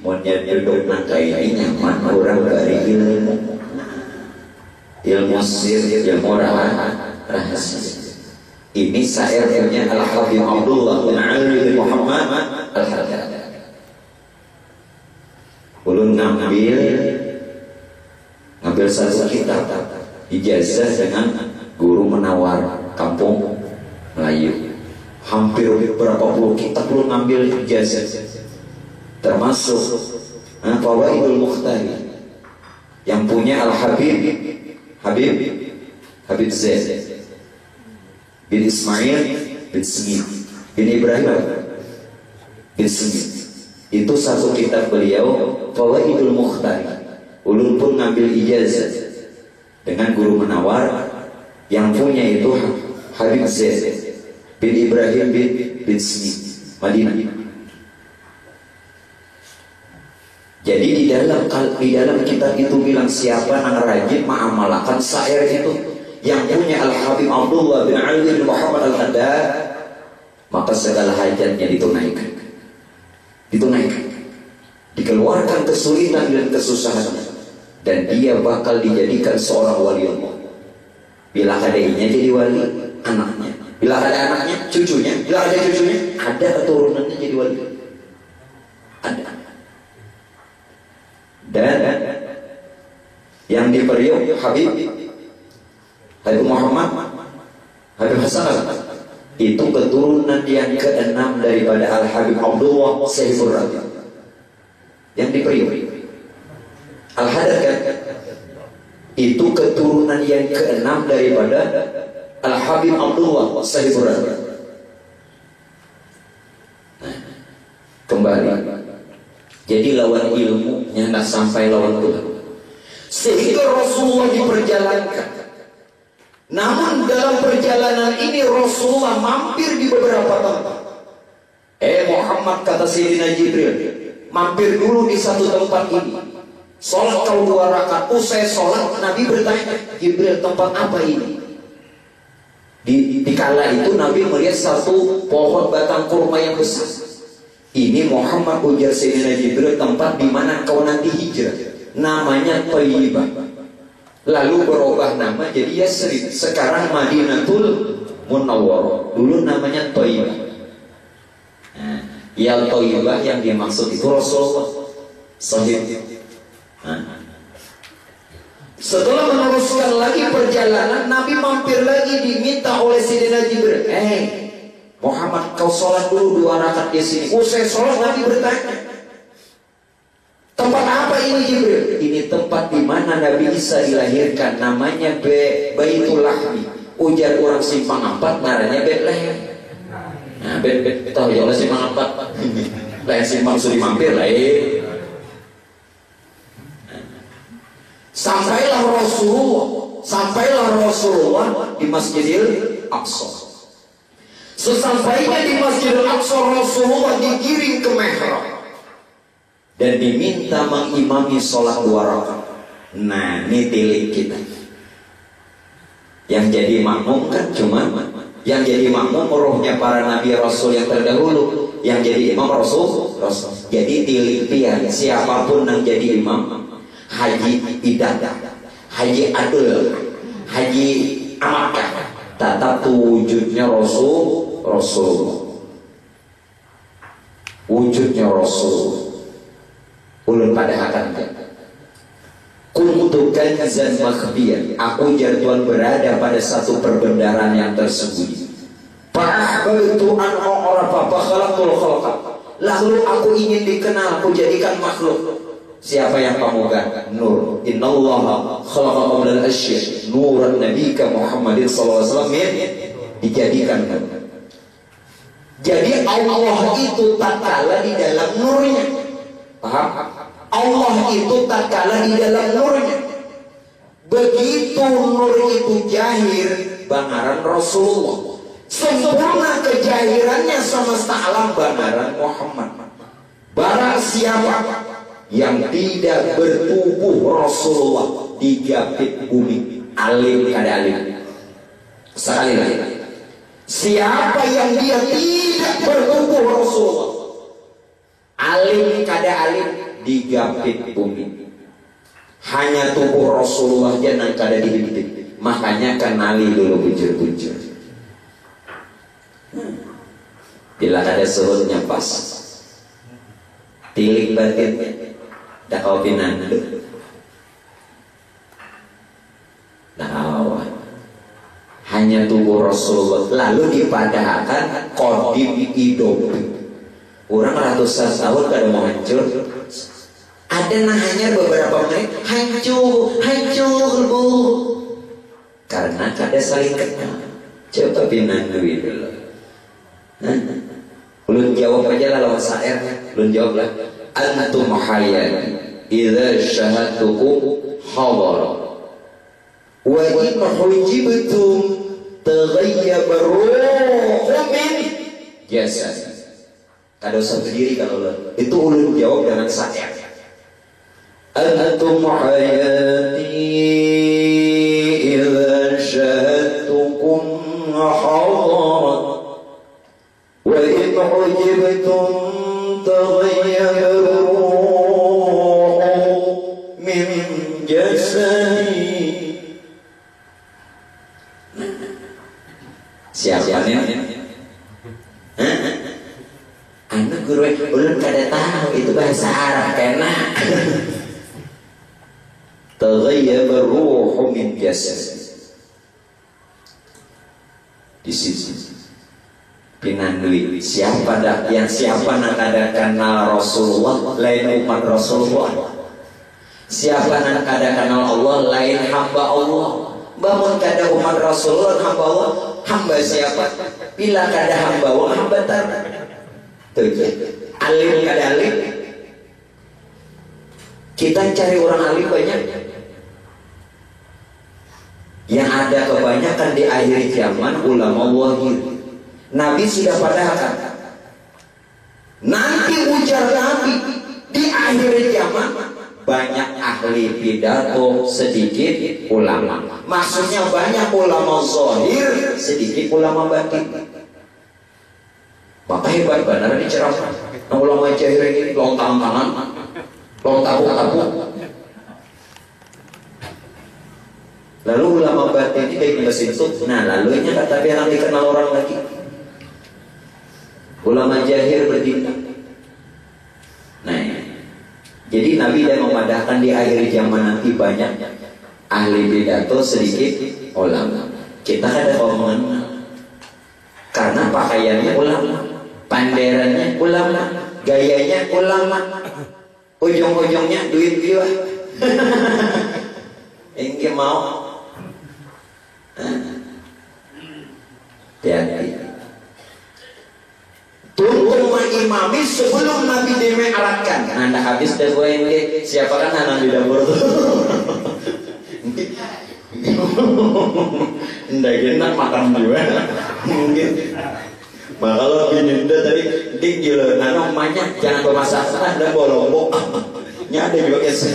Monyet duduk kayak nyaman orang dari ilmu sir, ilmu rahasia. Ini syair punya Al-Habib Abdullah bin Ali bin Muhammad Al-Haddad. Ulun ngambil satu kitab ijazah dengan guru menawar kampung Melayu. Hampir berapa puluh kitab ulun ngambil ijazah, termasuk Fawaidul Mukhtari yang punya Al-Habib Habib Zaid bin Ismail bin Smith bin Ibrahim bin Smith. Itu satu kitab beliau Fawaidul Mukhtari. Ulun pun ngambil ijazah dengan guru menawar yang punya itu Habib Zaid bin Ibrahim bin Smith Madinah. Jadi di dalam kitab itu bilang siapa yang rajin mengamalkan syair itu yang punya Al-Habib Abdullah bin Ali bin Muhammad Al-Haddad, maka segala hajatnya ditunaikan, dikeluarkan kesulitan dan kesusahan, dan dia bakal dijadikan seorang wali Allah. Bila ada inya jadi wali, anaknya. Bila ada anaknya, cucunya. Bila ada cucunya, ada keturunannya jadi wali. Ada. Dan yang di Periuk Habib Muhammad Habib Hasan itu keturunan yang keenam daripada Al-Habib Abdullah Sahibur Rabi yang di Periuk. Al-Haddad kan itu keturunan yang keenam daripada Al-Habib Abdullah Sahibur Rabi. Kembali, jadi lawan ilmunya tidak sampai lawan Tuhan, sehingga Rasulullah diperjalankan. Namun dalam perjalanan ini Rasulullah mampir di beberapa tempat. Muhammad, kata Sayyidina Jibril, mampir dulu di satu tempat ini, sholat kau 2 rakaat. Usai sholat Nabi bertanya, Jibril, tempat apa ini? Di kala itu Nabi melihat satu pohon batang kurma yang besar. Ini Muhammad, ujar Sayyidina Jibril, tempat di mana kau nanti hijrah, namanya Thayyibah. Lalu berubah nama jadi Yasrib, sekarang Madinatul Munawwarah. Dulu namanya Thayyibah. Ya Thayyibah yang dimaksud itu Rasulullah Sahih. Setelah meneruskan lagi perjalanan, Nabi mampir lagi, diminta oleh Sayyidina Jibril, Muhammad, kau sholat dulu 2 rakaat di sini. Usai sholat Nabi bertanya, tempat apa ini Jibril? Ini tempat di mana Nabi Isa dilahirkan, namanya Baitul Lahmi. Ujar orang Simpang 4, namanya Bethlehem. Nah, tahu ya oleh Simpang 4. Lain Simpang sudah mampir lain. Sampailah Rasulullah di Masjidil Aqsa. Sesampainya di Masjidil Aqsa, Rasulullah digiring ke mihrab dan diminta mengimami sholat 2 rakaat. Nah, ini tilik kita. Yang jadi makmum kan cuma yang jadi makmum rohnya para nabi rasul yang terdahulu, yang jadi imam rasul. Jadi tilik pian siapapun yang jadi imam, Haji Idadah, Haji Adul, Haji Amakah, tetap wujudnya Rasul, wujudnya Rasul. Ulun pada akan kuntu kanzan makhfiyan, aku jatuhan berada pada satu perbendaharaan yang tersembunyi. Fa'ahbabtu an a'rafa fa khalaqtul khalqa, lalu aku ingin dikenal, aku jadikan makhluk. Siapa yang pamungkas? Nur. Innallaha khalaqa qablal asya nuran nabiyika Muhammadin sallallahu alaihi wasallam, dijadikan. Jadi Allah itu tak kalah di dalam nurnya. Paham? Allah itu tak kalah di dalam nurnya. Begitu nur itu jahir, bangaran Rasulullah. Sempurna kejahirannya semesta alam, bangaran Muhammad. Barang siapa yang tidak bertubuh Rasulullah digapit bumi, alim kada alim. Sekali lagi, siapa yang dia tidak bertubuh Rasulullah, alim kada alim, digapit bumi. Hanya tubuh Rasulullah yang kada dihimpit. Makanya kenali dulu bujur-bujur. Bila ada suhutnya pas, tilik batinnya, dah kau pinandu. Nah, hanya tubuh Rasulullah lalu dipadahkan kodim hidup. Orang ratusan tahun kada mau hancur. Ada hanya beberapa menit hancur bu. Karena kada saling kenal. Coba pinandui dulu. Ulun jawab aja lah lawan syairnya. Ulun jawab lah. Antum hayyan idza syahadtukum hadara. Wa in hujibtum taghayyaba ruhum min jasad. Kada usah berdiri kalau itu ulun jawab dengan syair. Antum hayati idza syahadtukum hadarat wa in hujibtum taghayyaba ruhum min jasadi. Siapa nih? Anak guru ulun kada tahu itu bahasa Arab kena. Taghayyaba ruhu min jasad. Di sisi pinandui siapa dah yang siapa nak kada kenal Rasulullah lain umat Rasulullah. Siapa nak kada kenal Allah lain hamba Allah. Bangun kada umat Rasulullah hamba Allah. Hamba siapa? Bila kada hamba Allah hamba tar. Tuh, alim kada alim. Kita cari orang alim banyak. Yang ada kebanyakan di akhir zaman ulama wahid. Nabi sudah padahkan. Nanti ujar Nabi di akhir zaman banyak ahli pidato, sedikit ulama. Maksudnya banyak ulama zahir, sedikit ulama batin. Maka hebat benar ini ceramah. Nah, ulama jahir ini lontang tangan, long tabuk-tabuk. Lalu ulama batin ini baik mesin itu. Nah, lalunya tapi yang dikenal orang lagi. Ulama jahir bertindak. Nah, jadi Nabi dan memadahkan di akhir zaman nanti banyak ahli pidato, sedikit ulama. Kita ada mengenal karena pakaiannya ulama, panderannya ulama, gayanya ulama, ujung-ujungnya duit jiwa. Engke mau hati-hati. Tunggu mengimami sebelum Nabi dime'aratkan. Anda habis deh gue ini. Siapa kan anak di dapur tuh? Nggak enak makan juga. Mungkin. Maka kalau binenda tadi gila. Nah namanya jangan bermasalah dan bolong-bolong. Nya ada juga kesa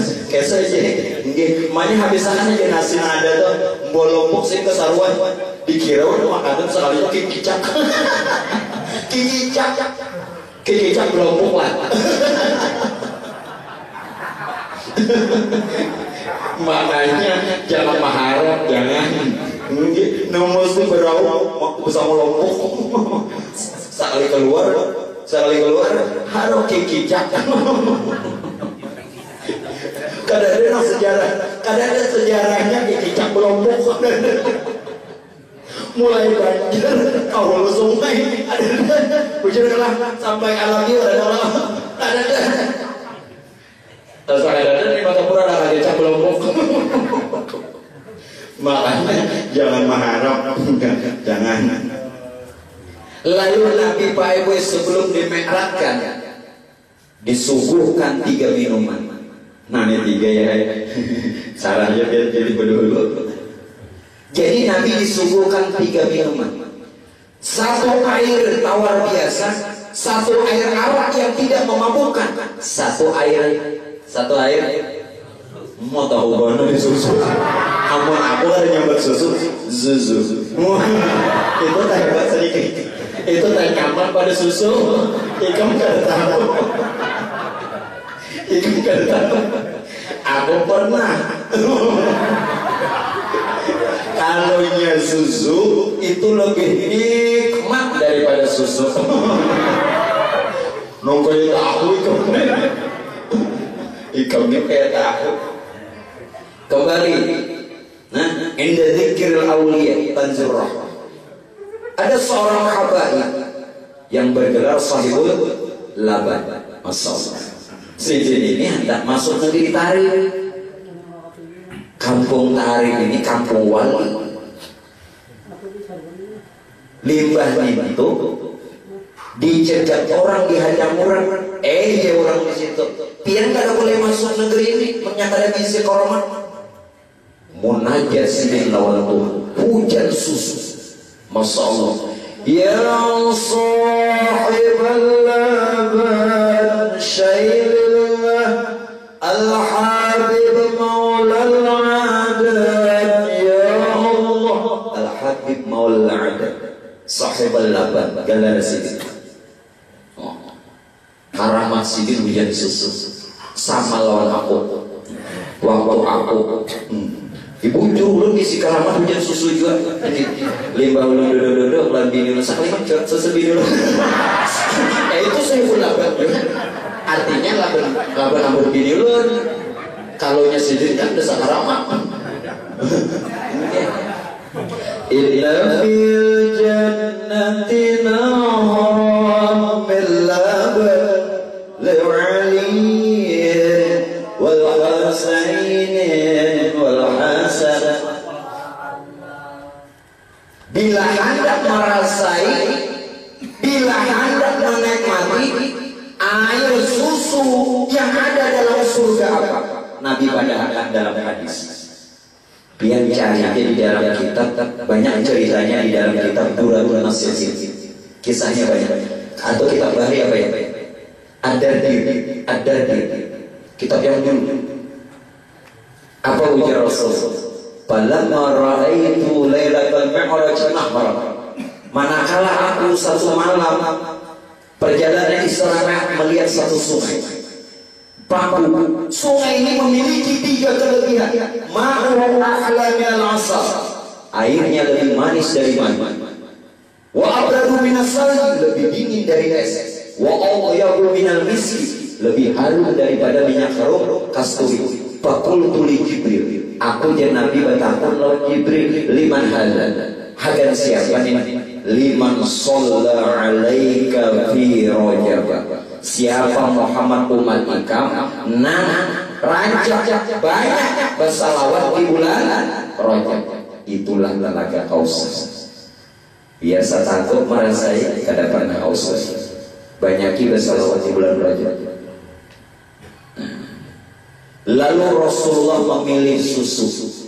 aja. Emaknya habisannya aja nasi ada tuh bolong-bolong sih kesaruan. Dikira udah makanan sekali kicak. Kicak belompok lah. Makanya jangan mengharap, jangan nomor itu berau bisa melompok. Sekali keluar harus kicak. Kadang ada sejarahnya kicak belompok. Mulai banjir awal sungai ada hujan sampai alami ada terus ada di Matapura ada kecap Lombok. Makanya jangan mengharap, jangan. Lalu Nabi Pak Ibu sebelum dime'ratkan disuguhkan 3 minuman. Nah ini 3 ya. Caranya biar jadi berdulu. Jadi Nabi disuguhkan 3 minuman. 1 air tawar biasa, 1 air arak yang tidak memabukkan, 1 air mau tahu mana susu. Amun aku ada nyambat susu, itu tak hebat sedikit. Itu tak nyaman pada susu. Ikam tidak tahu. Itu kata aku pernah. Kalaunya susu itu lebih nikmat daripada susu. Nongkoy tahu ikamnya kayak tahu. Kembali. Nah, inda dzikril awliya tanzur rahmah. Ada seorang habaib yang bergelar sahibul laban. Masyaallah. Sejak ini hendak masuk negeri Tarim. Kampung Tarim ini kampung wali. Limbah itu dicegat orang, dihajar orang. Ya orang di situ. Pian kada boleh masuk negeri ini. Menyatakan isi koroman. Munajat sini lawan Tuhan. Hujan susu. Masya Allah. Ya sahibal laban syailillah Al-Habib Maulal Adad. Ya Allah. Al-Habib Maulal Adad Sahibal laban galar sidin. Karamat sidin hujan susu. Sama lawan aku. Waktu aku ibu dulu ngisi karamat hujan susu juga. Limbah ulun duduk lan bini lu sakali macet susu bini lu. Itu saya pun laban. Artinya laban ambur bini lu. Kalaunya sidin kan desa karamat. Illa fil jannati nahram min laban li'aliyin wal hasainin wal hasan. Bila hendak merasai, bila hendak menikmati air susu yang ada dalam surga apa? Nabi pada dalam hadis. Biar cari di dalam kitab banyak ceritanya di dalam kitab Durarun Nasir. Kisahnya banyak. Atau kitab Bahri apa ya? Ad-Dardir. Kitab yang dulu. Apa ujar Rasulullah? Falamma ra'aitu lailatal mi'raj nahra. Manakala aku satu malam perjalanan Isra melihat satu sungai. Sungai ini memiliki 3 kelebihan. Ma'u ahla minal asal. Airnya lebih manis dari madu. Wa abradu minas salji, lebih dingin dari es. Wa atyabu minal miski, lebih harum daripada minyak harum kasturi. Faqultu li Jibril, aku dan Nabi bertakun lawan Jibril, liman halal. Hagan siapa ini? Liman shalla alaika fi Rajab. Siapa Muhammad umat ikam rancak banyak bersalawat di bulan Rajab. Itulah tenaga kausah. Biasa takut merasai kada pernah kausah. Banyaki bersalawat di bulan Rajab. Lalu Rasulullah memilih susu.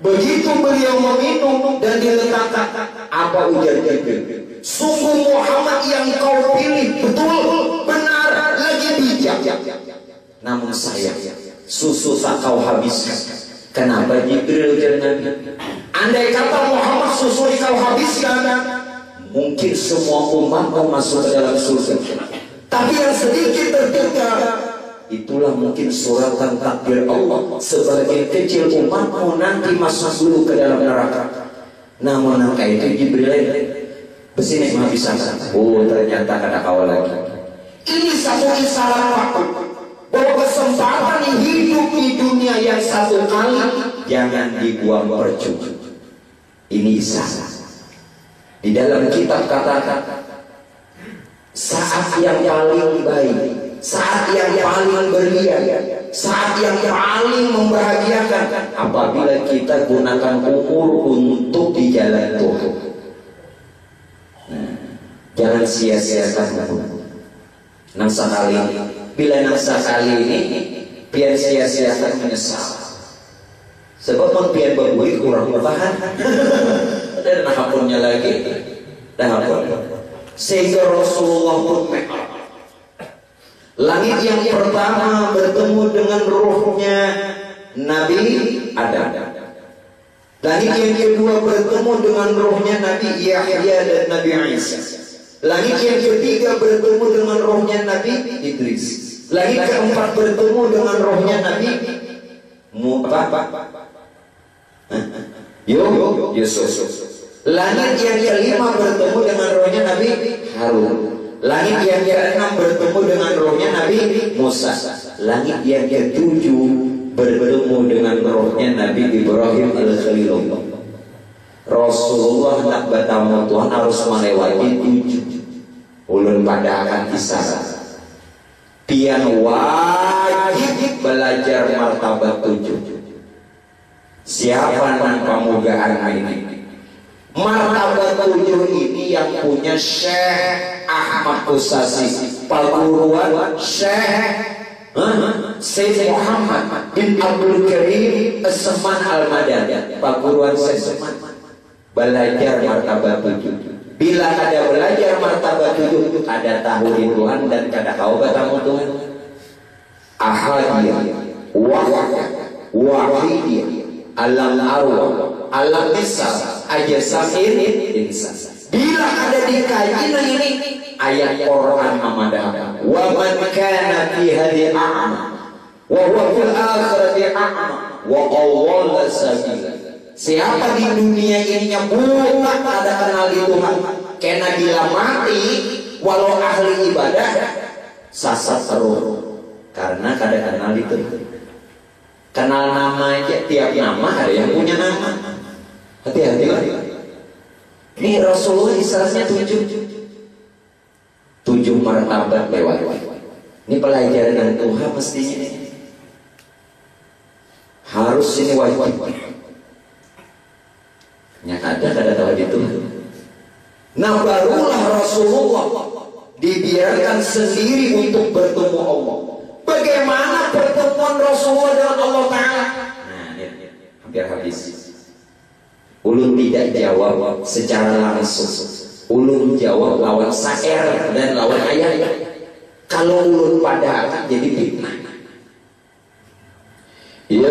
Begitu beliau meminum dan diletakkan, apa ujar Jibril? Sungguh Muhammad yang kau pilih betul, benar, lagi bijak. Namun sayang, susu tak kau habiskan. Kenapa Jibril ujar Nabi? Andai kata Muhammad susu kau habiskan, mungkin semua umat mau masuk ke dalam surga. Tapi yang sedikit tertinggal, itulah mungkin suratan takdir Allah. Sebagian kecil umatmu nanti masuk dulu ke dalam neraka. Namun angka itu Jibril besini menghabiskan. Oh, ternyata ada kawal lagi. Ini satu isyarat waktu bahwa kesempatan hidup di dunia yang satu kali jangan dibuang percuma. Ini isyarat. Di dalam kitab kata-kata saat yang paling baik, saat yang paling berlian, saat yang paling membahagiakan apabila kita gunakan umur untuk di jalan Tuhan. Jangan sia-siakan nang sekali. Bila nang sekali ini biar sia-siakan menyesal. Sebab pun biar berbuih kurang bahan. Dan hapunnya lagi, sehingga Rasulullah pun langit yang pertama bertemu dengan ruhnya Nabi Adam. Langit yang kedua bertemu dengan ruhnya Nabi Yahya dan Nabi Isa. Langit yang ketiga bertemu dengan ruhnya Nabi Idris. Langit keempat bertemu dengan rohnya Nabi Yusuf. Langit yang kelima bertemu dengan rohnya Nabi Harun. Langit yang keenam bertemu dengan rohnya Nabi Musa. Langit yang ketujuh bertemu dengan rohnya Nabi Ibrahim al-Khalilullah. Rasulullah nak bertamu Tuhan harus melewati 7. Ulun pada akan isyarat. Pian wajib belajar martabat 7. Siapa nang pamugaan ini? Martabat 7 ini yang punya Syekh Ahmad Kusasi, paguruan Syekh Muhammad bin Abdul Karim As-Saman Al-Madani, paguruan Syekh belajar martabat 7. Bila ada belajar martabat 7, ada tahu di Tuhan dan kada kau bertamu Tuhan. Ahadiyah, wahidiyah, alam arwah, alam misal, ajasamir, insan. Bila ada dikaji ini ayat Quran Muhammadah. Wa man kana fi hadhihi a'ma wa huwa fil akhirati a'ma wa awwal sabila. Siapa di dunia ininya buta ada kenal di Tuhan, karena bila mati walau ahli ibadah sasat terus karena kada kenal itu. Kenal nama aja, tiap nama ada yang punya nama. Hati-hati lah. Ini Rasulullah istilahnya 7 martabat lewat. Ini pelajaran yang Tuhan mestinya harus ini wajib. Yang ada tahu itu. Nah barulah Rasulullah dibiarkan sendiri untuk bertemu Allah. Bagaimana pertemuan Rasulullah dengan Allah Ta'ala? Nah ini hampir habis. Ulun tidak jawab secara langsung. Ulun jawab lawan syair dan lawan ayat. Kalau ulun pada akan jadi fitnah. Ya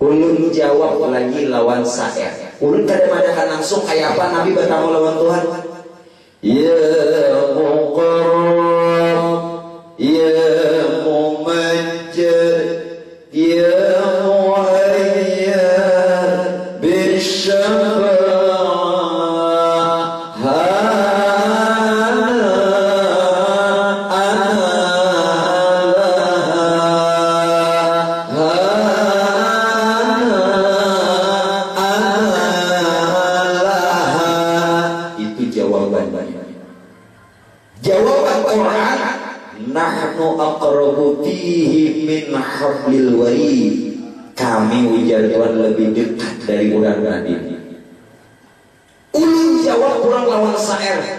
Ulun jawab lagi lawan syair. Ulun kadang-kadang langsung kayak apa Nabi bertamu lawan Tuhan. Ya Muqarrab, ya Mumajjad, ya Muhayyar bisyafa'ah. Jawaban Quran, nahnu aqrabu fihi min hablil warid. Kami ujar Tuhan lebih dekat dari ular Nabi. Ulun jawab kurang lawan syair.